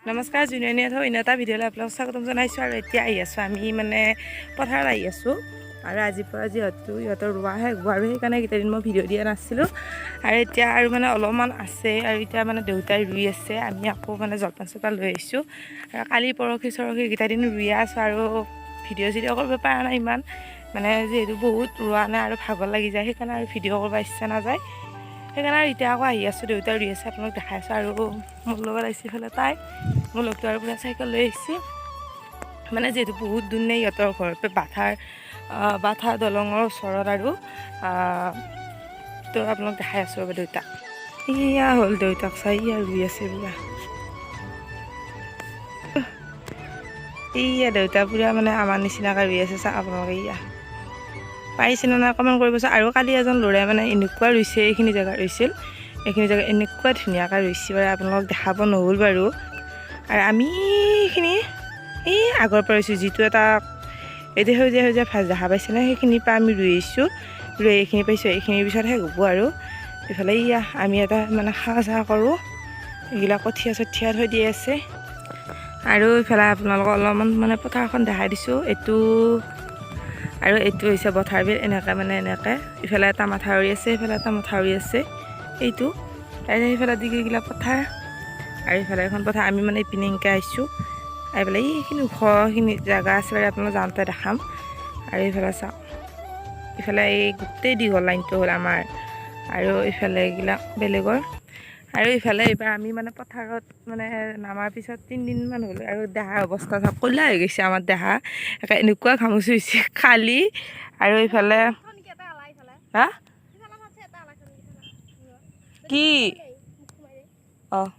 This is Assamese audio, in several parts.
নমস্কাৰ জুনিয়ৰ থৈ অন্য এটা ভিডিঅ'লৈ আপোনালোক স্বাগতম জনাইছোঁ আৰু এতিয়া আহি আছোঁ আমি মানে পথাৰত আহি আছোঁ আৰু আজিৰ পৰা যিহেতু ইহঁতৰ ৰোৱা শেষ হোৱা আৰু সেইকাৰণে এইকেইদিন মই ভিডিঅ' দিয়া নাছিলোঁ আৰু এতিয়া আৰু মানে অলপমান আছে আৰু এতিয়া মানে দেউতাই ৰুই আছে আমি আকৌ মানে জলপান চলপান লৈ আহিছোঁ আৰু কালি পৰহি এইকেইদিন ৰুইয়ে আছোঁ আৰু ভিডিঅ' কৰিব পৰা নাই ইমান মানে যিহেতু বহুত ৰোৱা নাই আৰু ভাগৰ লাগি যায় সেইকাৰণে আৰু ভিডিঅ' কৰিব ইচ্ছা নাযায় সেইকাৰণে আৰু এতিয়া আকৌ আহি আছোঁ দেউতাই ৰুই আছে আপোনালোক দেখাই আছোঁ আৰু মোৰ লগত আহিছে ইফালে তাই মোৰ লগটো আৰু পুৰা চাইকেল লৈ আহিছে মানে যিহেতু বহুত দূৰ নে ইহঁতৰ ঘৰৰ পৰা বাথা দলঙৰ ওচৰত আৰু তো আপোনালোক দেখাই আছোঁ ৰ'ব দেউতা ইয়া হ'ল দেউতাক চাই ইয়া ৰুই আছে পুৰা ইয়া দেউতা পুৰা মানে আমাৰ নিচিনাকৈ ৰুই আছে চাওক আপোনালোকে ইয়া পাৰিছেনে নাই কমেণ্ট কৰিবচোন আৰু কালি এজন ল'ৰাই মানে এনেকুৱা ৰুইছে এইখিনি জেগা ৰুইছিল এইখিনি জেগা এনেকুৱা ধুনীয়াকৈ ৰুইছে বাৰু আপোনালোক দেখাব নহ'ল বাৰু আৰু আমি এইখিনি এই আগৰ পৰা ৰুইছোঁ যিটো এটা এতিয়া সেউজীয়া ভাজ দেখা পাইছেনে সেইখিনিৰ পৰা আমি ৰুই আহিছোঁ ৰুই এইখিনি পাইছোঁ এইখিনিৰ পিছত শেষ হ'ব আৰু ইফালে ইয়া আমি এটা মানে খা চাহ কৰোঁ এইবিলাক কঠীয়া চঠীয়া থৈ দি আছে আৰু ইফালে আপোনালোকক অলপমান মানে পথাৰখন দেখাই দিছোঁ এইটো আৰু এইটো হৈছে পথাৰ বিল এনেকৈ মানে এনেকৈ ইফালে এটা মাথাউৰি আছে ইফালে এটা মাথাউৰি আছে এইটো তাৰপিছত সেইফালে দিগিলা পথাৰ আৰু ইফালে এখন পথাৰ আমি মানে ইপিনে এনেকৈ আহিছোঁ আহি পেলাই এইখিনি ওখখিনি জেগা আছে বাৰু আপোনালোক যাওঁতে দেখাম আৰু ইফালে চাওক ইফালে এই গোটেই দীঘল লাইনটো হ'ল আমাৰ আৰু ইফালে এইবিলাক বেলেগৰ আৰু ইফালে এইবাৰ আমি মানে পথাৰত মানে নামাৰ পিছত 3 দিনমান হ'ল আৰু দেহাৰ অৱস্থা চাওক ক'লা হৈ গৈছে আমাৰ দেহা এনেকুৱা ঘামুচি হৈছে খালি আৰু ইফালে হা কি অঁ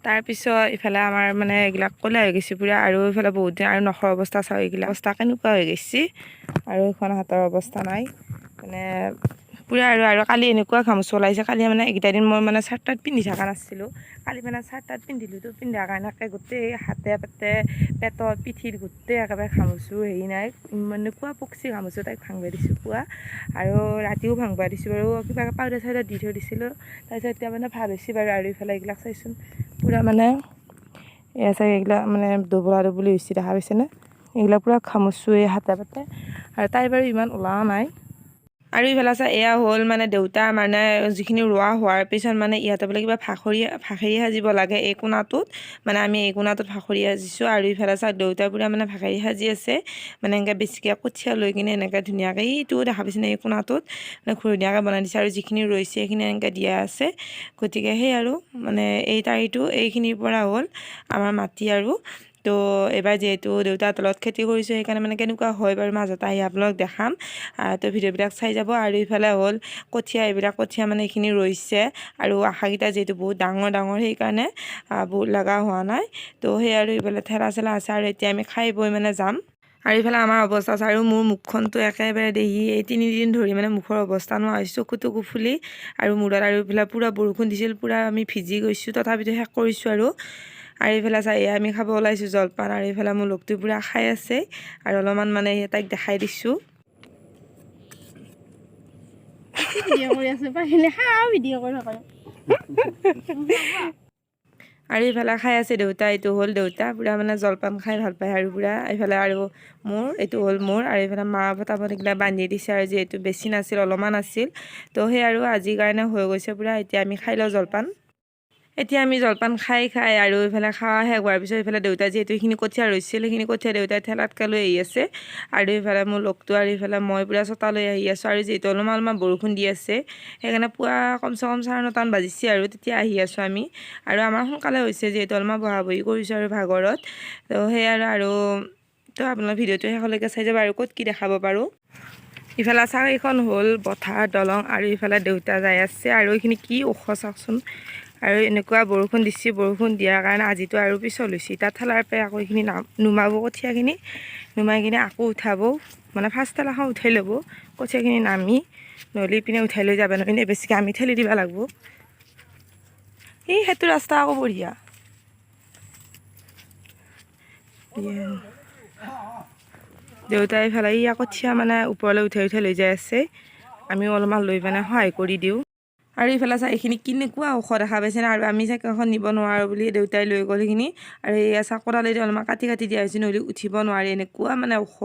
তাৰপিছত ইফালে আমাৰ মানে এইবিলাক ক'লা হৈ গৈছে পুৰা আৰু ইফালে বহুত দিন আৰু নখৰ অৱস্থা চাওঁ এইগিলা অৱস্থা কেনেকুৱা হৈ গৈছে আৰু এইখন হাতৰ অৱস্থা নাই মানে পুৰা আৰু কালি এনেকুৱা ঘামুচি ওলাইছে কালি মানে এইকেইটা দিন মই মানে চাৰ্ট তাৰ্ট পিন্ধি থকা নাছিলোঁ কালি মানে চাৰ্ট তাৰ্ট পিন্ধিলোঁ পিন্ধাৰ কাৰণে গোটেই হাতে পাতে পেটত পিঠিত গোটেই একেবাৰে ঘামুচিও হেৰি নাই এনেকুৱা পকচি ঘামুচি তাইক ভাঙিব দিছোঁ পুৱা আৰু ৰাতিও ভাঙিব দিছোঁ বাৰু কিবা পাউডাৰ চাউডাৰ দি থৈ দিছিলোঁ তাৰপিছত এতিয়া মানে ভাল হৈছে বাৰু আৰু ইফালে এইবিলাক চাইচোন পুৰা মানে এয়া চাগে এইবিলাক মানে দবলা দবলি হৈছে দেখা পাইছেনে এইবিলাক পুৰা ঘামুচি হাতে পাতে আৰু তাই বাৰু ইমান ওলোৱা নাই আৰু ইফালে চা এয়া হ'ল মানে দেউতা মানে যিখিনি ৰোৱা হোৱাৰ পিছত মানে ইহঁতে বোলে কিবা ফাখৰি সাজিব লাগে এই কোণাটোত মানে আমি এই কোণাটোত ফাখৰি সাজিছোঁ আৰু ইফালে চা দেউতাই পুৰা মানে ফাখৰি সাজি আছে মানে এনেকৈ বেছিকৈ কঠীয়া লৈ কিনে এনেকৈ ধুনীয়াকৈ এইটোও দেখা পাইছেনে এই কোণাটোত মানে ধুনীয়াকৈ বনাই দিছে আৰু যিখিনি ৰৈছে সেইখিনি এনেকৈ দিয়া আছে গতিকে সেই আৰু মানে এই তাৰিটো এইখিনিৰ পৰা হ'ল আমাৰ মাটি আৰু তো এইবাৰ যিহেতু দেউতাৰ তলত খেতি কৰিছোঁ সেইকাৰণে মানে কেনেকুৱা হয় বাৰু মাজতে আহি আপোনালোক দেখাম তো ভিডিঅ'বিলাক চাই যাব আৰু ইফালে হ'ল কঠীয়া এইবিলাক কঠীয়া মানে এইখিনি ৰৈছে আৰু আশাকেইটা যিহেতু বহুত ডাঙৰ সেইকাৰণে বহুত লগা হোৱা নাই তো সেই আৰু ইফালে ঠেলা চেলা আছে আৰু এতিয়া আমি খাই বৈ মানে যাম আৰু ইফালে আমাৰ অৱস্থা আছে আৰু মোৰ মুখখনতো একেবাৰে দেখি এই 3 দিন ধৰি মানে মুখৰ অৱস্থা নোহোৱা হৈছে চকুটো ফুলি আৰু মূৰত আৰু ইফালে পূৰা বৰষুণ দিছিল পূৰা আমি ভিজি গৈছোঁ তথাপিতো শেষ কৰিছোঁ আৰু এইফালে চাই আমি খাব ওলাইছোঁ জলপান আৰু এইফালে মোৰ লগটো পূৰা খাই আছে আৰু অলপমান মানে তাইক দেখাই দিছোঁ আৰু ইফালে খাই আছে দেউতা এইটো হ'ল দেউতা পূৰা মানে জলপান খাই ভাল পায় আৰু পূৰা এইফালে আৰু মোৰ এইটো হ'ল মোৰ আৰু এইফালে মা পতাপত এইগিলা বান্ধি দিছে আৰু যিহেতু বেছি নাছিল অলপমান আছিল তো সেই আৰু আজিৰ কাৰণে হৈ গৈছে পূৰা এতিয়া আমি খাই লওঁ জলপান এতিয়া আমি জলপান খাই আৰু ইফালে খোৱা শেষ হোৱাৰ পিছত ইফালে দেউতাই যিহেতু এইখিনি কঠীয়া ৰৈছিল সেইখিনি কঠীয়া দেউতাই ঠেলাতকৈ লৈ আহি আছে আৰু ইফালে মোৰ লগটো আৰু ইফালে মই পূৰা চোতা লৈ আহি আছোঁ আৰু যিহেতু অলপমান বৰষুণ দি আছে সেইকাৰণে পুৱা কমচে কম 9:30 বাজিছে আৰু তেতিয়া আহি আছোঁ আমি আৰু আমাৰ সোনকালে হৈছে যিহেতু অলপমান বহা বহি কৰিছোঁ আৰু ভাগৰত তো সেই আৰু তো আপোনাৰ ভিডিঅ'টো শেষলৈকে চাই যাব আৰু ক'ত কি দেখাব পাৰোঁ ইফালে চাওক এইখন হ'ল পথাৰ দলং আৰু ইফালে দেউতা যাই আছে আৰু এইখিনি কি ওখ চাওকচোন আৰু এনেকুৱা বৰষুণ দিছে বৰষুণ দিয়াৰ কাৰণে আজিতো আৰু পিছল হৈছে তাত ঠেলাৰ পৰা আকৌ এইখিনি নুমাব কঠীয়াখিনি নুমাই কিনে আকৌ উঠাব মানে ফাৰ্ষ্ট ঠেলাখন উঠাই ল'ব কঠীয়াখিনি নামি নহ'লে ইপিনে উঠাই লৈ যাব নহ'লে বেছিকৈ আমি ঠেলি দিব লাগিব সেইটো ৰাস্তা আকৌ বঢ়িয়া দেউতাই ইফালে কঠীয়া মানে ওপৰলৈ উঠাই লৈ যাই আছে আমিও অলপমান লৈ পিনে সহায় কৰি দিওঁ আৰু এইফালে চা এইখিনি কেনেকুৱা ওখ দেখা পাইছেনে আৰু আমি চাইকেলখন নিব নোৱাৰোঁ বুলি দেউতাই লৈ গ'ল সেইখিনি আৰু এই চাকৰালেদি অলপমান কাটি কাটি দিয়া হৈছে নহ'লে উঠিব নোৱাৰি এনেকুৱা মানে ওখ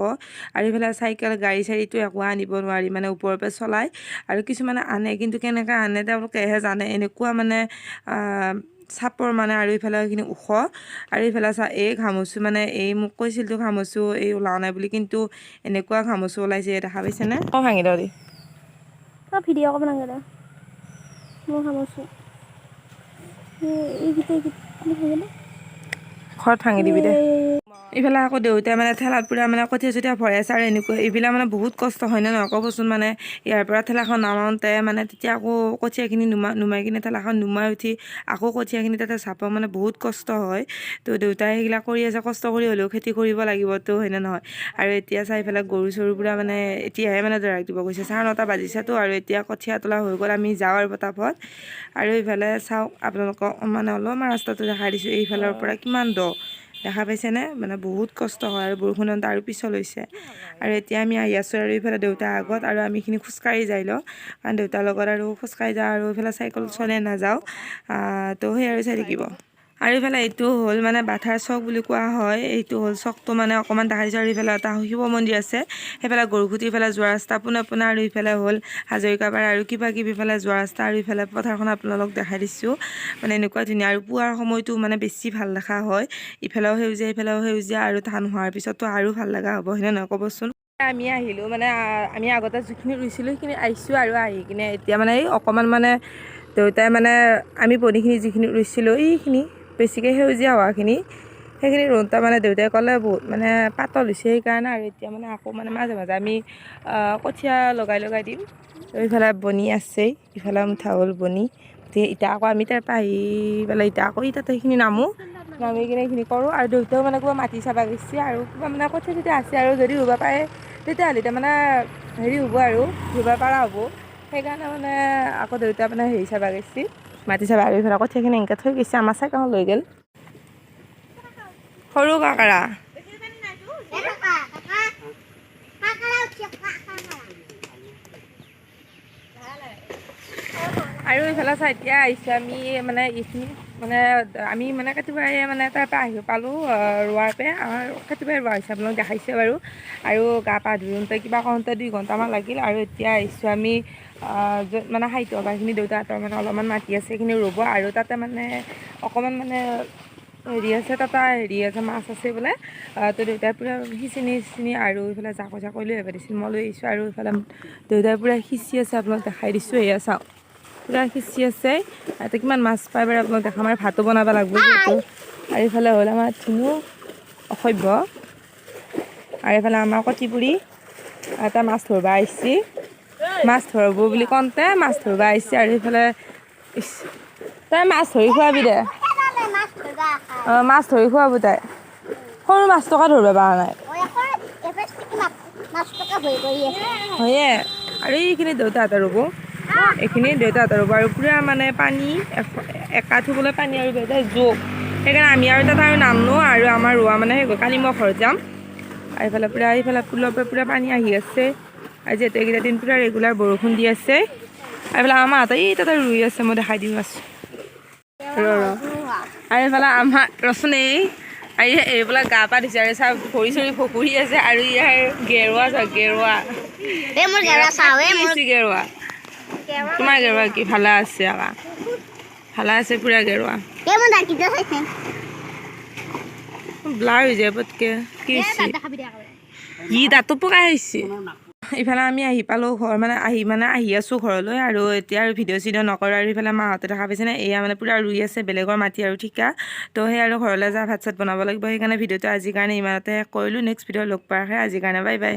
আৰু এইফালে চাইকেল গাড়ী চাড়ীটো একো আনিব নোৱাৰি মানে ওপৰৰ পৰা চলাই আৰু কিছুমানে আনে কিন্তু কেনেকৈ আনে তেওঁলোকেহে জানে এনেকুৱা মানে চাপৰ মানে আৰু এইফালে এইখিনি ওখ আৰু এইফালে চা এই ঘামচু মানে এই মোক কৈছিলতো ঘামচু এই ওলোৱা নাই বুলি কিন্তু এনেকুৱা ঘামচু ওলাইছে দেখা পাইছেনে অঁ ভাঙি দিওঁ দি ভিডিঅ' কৰিব নালাগে মই ঘামচু ঘৰত ভাঙি দিবি দে ইফালে আকৌ দেউতাই মানে ঠেলাত পুৰা মানে কঠীয়া চঠীয়া ভৰাই আছে আৰু এনেকুৱা এইবিলাক মানে বহুত কষ্ট হয় নে নহয় ক'বচোন মানে ইয়াৰ পৰা ঠেলাখন নামাওঁতে মানে তেতিয়া আকৌ কঠীয়াখিনি নুমাই কিনে ঠেলাখন নুমাই উঠি আকৌ কঠীয়াখিনি তাতে চাপাওঁ মানে বহুত কষ্ট হয় তো দেউতাই সেইবিলাক কৰি আছে কষ্ট কৰি হ'লেও খেতি কৰিব লাগিবতো হয়নে নহয় আৰু এতিয়া চাই পেলাই গৰু চৰু পুৰা মানে এতিয়াহে মানে দৰক দিব গৈছে 9:30 বাজিছেতো আৰু এতিয়া কঠীয়া তোলা হৈ গ'ল আমি যাওঁ আৰু পটাপট আৰু এইফালে চাওক আপোনালোকক মানে অলপমান ৰাস্তাটো দেখাই দিছোঁ এইফালৰ পৰা কিমান দ দেখা পাইছেনে মানে বহুত কষ্ট হয় আৰু বৰষুণত আৰু পিছল হৈছে আৰু এতিয়া আমি আহি আছোঁ আৰু এইফালে দেউতাৰ আগত আৰু আমি এইখিনি খোজকাঢ়ি যাই লওঁ কাৰণ দেউতাৰ লগত আৰু খোজকাঢ়ি যাওঁ আৰু এইফালে চাইকেল চলাই নাযাওঁ তো সেই আৰু চাই থাকিব আৰু এইফালে এইটো হ'ল মানে বাথাৰ চক বুলি কোৱা হয় এইটো হ'ল চকটো মানে অকণমান দেখা দিছোঁ আৰু এইফালে এটা শিৱ মন্দিৰ আছে সেইফালে গৰুখুটি ইফালে যোৱা ৰাস্তা পোনে পোনে আৰু ইফালে হ'ল হাজৰিকাপাৰা আৰু কিবা কিবি ইফালে যোৱা ৰাস্তা আৰু ইফালে পথাৰখন আপোনালোকক দেখাই দিছোঁ মানে এনেকুৱা ধুনীয়া আৰু পুৱাৰ সময়টো মানে বেছি ভাল দেখা হয় ইফালেও সেউজীয়া ইফালেও সেউজীয়া আৰু ধান হোৱাৰ পিছততো আৰু ভাল লগা হ'ব হয়নে নহয় ক'বচোন আমি আহিলোঁ মানে আমি আগতে যিখিনি ৰুইছিলোঁ সেইখিনি আহিছোঁ আৰু আহি কিনে এতিয়া মানে এই অকণমান মানে দেউতাই মানে আমি বনিখিনি যিখিনি ৰুইছিলোঁ এইখিনি বেছিকৈ সেউজীয়া হোৱাখিনি সেইখিনি ৰুওঁতে মানে দেউতাই ক'লে বহুত মানে পাতল হৈছে সেইকাৰণে আৰু এতিয়া মানে আকৌ মানে মাজে মাজে আমি কঠীয়া লগাই দিম এইফালে বনি আছেই ইফালে মুঠা হ'ল বনি এতিয়া আকৌ আমি তাৰ পৰা আহি পেলাই এতিয়া আকৌ তাতে সেইখিনি নামি কিনে এইখিনি কৰোঁ আৰু দেউতাও মানে কিবা মাটি চাবা গৈছে আৰু কিবা মানে কঠীয়া চঠীয়া আছে আৰু যদি ৰুব পাৰে তেতিয়াহ'লে তাৰমানে হেৰি হ'ব আৰু ৰুব পৰা হ'ব সেইকাৰণে মানে আকৌ দেউতা মানে হেৰি চাবা গৈছে মাটি চাবা আৰু এইফালে কঠীয়াখিনি এনেকৈ থৈ গৈছে আমাৰ চাইকেলখন লৈ গ'ল সৰু কাকাৰা আৰু এইফালে চাই এতিয়া আহিছোঁ আমি মানে এইখিনি মানে আমি মানে কেতিয়াবাই মানে তাৰ পৰা আহি পালোঁ ৰোৱাৰ পৰা আমাৰ কেতিয়াবাই ৰোৱা হৈছে আপোনালোক দেখাইছে বাৰু আৰু গা পা ধুওঁতে কিবা কৰোঁতে 2 ঘণ্টামান লাগিল আৰু এতিয়া আহিছোঁ আমি য'ত মানে সাহিত্য সভাখিনি দেউতাহঁতৰ মানে অলপমান মাটি আছে সেইখিনি ৰুব আৰু তাতে মানে অকণমান মানে হেৰি আছে তাতে হেৰি আছে মাছ আছে বোলে তো দেউতাই পূৰা সিঁচি আৰু এইফালে জাকৈ লৈ আহিব দিছিল মই লৈ আহিছোঁ আৰু এইফালে দেউতাই পূৰা সিঁচি আছে আপোনাক দেখাই দিছোঁ এয়া চাওক পূৰা সিঁচি আছে ইয়াতে কিমান মাছ পাই বাৰু আপোনাক দেখাম আৰু ভাতো বনাব লাগিব যিহেতু আৰু এইফালে হ'ল আমাৰ ধুনু অসভ্য আৰু এইফালে আমাৰ কটিপুৰি এটা মাছ ধৰিব আহিছে মাছ ধৰিব বুলি কওঁতে মাছ ধৰিব আহিছে আৰু এইফালে তাই মাছ ধৰি খুৱাবি দে মাছ ধৰি খুৱাব তাই সৰু মাছ টকা ধৰিব পৰা নাই হয়ে আৰু এইখিনি দেউতাহঁতে ৰুব এইখিনি দেউতাহঁতে ৰুব আৰু পূৰা মানে পানী একা থুবলৈ পানী আৰু দেউতাই জোক সেইকাৰণে আমি আৰু তাত আৰু নামনো আৰু আমাৰ ৰোৱা মানে সেই কালি মই ঘৰত যাম আৰু এইফালে পুলৰ পৰা পূৰা পানী আহি আছে আৰু যিহেতু এইকেইটা দিন পূৰা ৰেগুলাৰ বৰষুণ দি আছে আৰু এইফালে আমাৰ হাতত এই তাতে ৰুই আছে মই দেখাই দিওঁ আছোঁ আৰু এইফালে আমাৰ ৰচোন আৰু এইবিলাক গা পা ধুইছে আৰু চাহ ভৰি চৰি ভকুৰি আছে আৰু ইয়াৰ গেৰুৱা তোমাৰ গেৰুৱা কি ভালে আছে আকৌ ভালে আছে পূৰা গেৰুৱা ব্লাৰ হৈ যায় পটকৈ কি হৈছে ই তাতো পকাই আহিছে ইফালে আমি আহি পালোঁ ঘৰ মানে আহি আছোঁ ঘৰলৈ আৰু এতিয়া আৰু ভিডিঅ' চিডিঅ' নকৰোঁ আৰু ইফালে মাহঁতে দেখা পাইছে নে এয়া মানে পূৰা ৰুই আছে বেলেগৰ মাটি আৰু ঠিকা তো সেই আৰু ঘৰলৈ যা ভাত চাত বনাব লাগিব সেইকাৰণে ভিডিঅ'টো আজিৰ কাৰণে ইমানতে শেষ কৰিলোঁ নেক্সট ভিডিঅ' লগ পোৱাৰ আজিৰ কাৰণে বাই বাই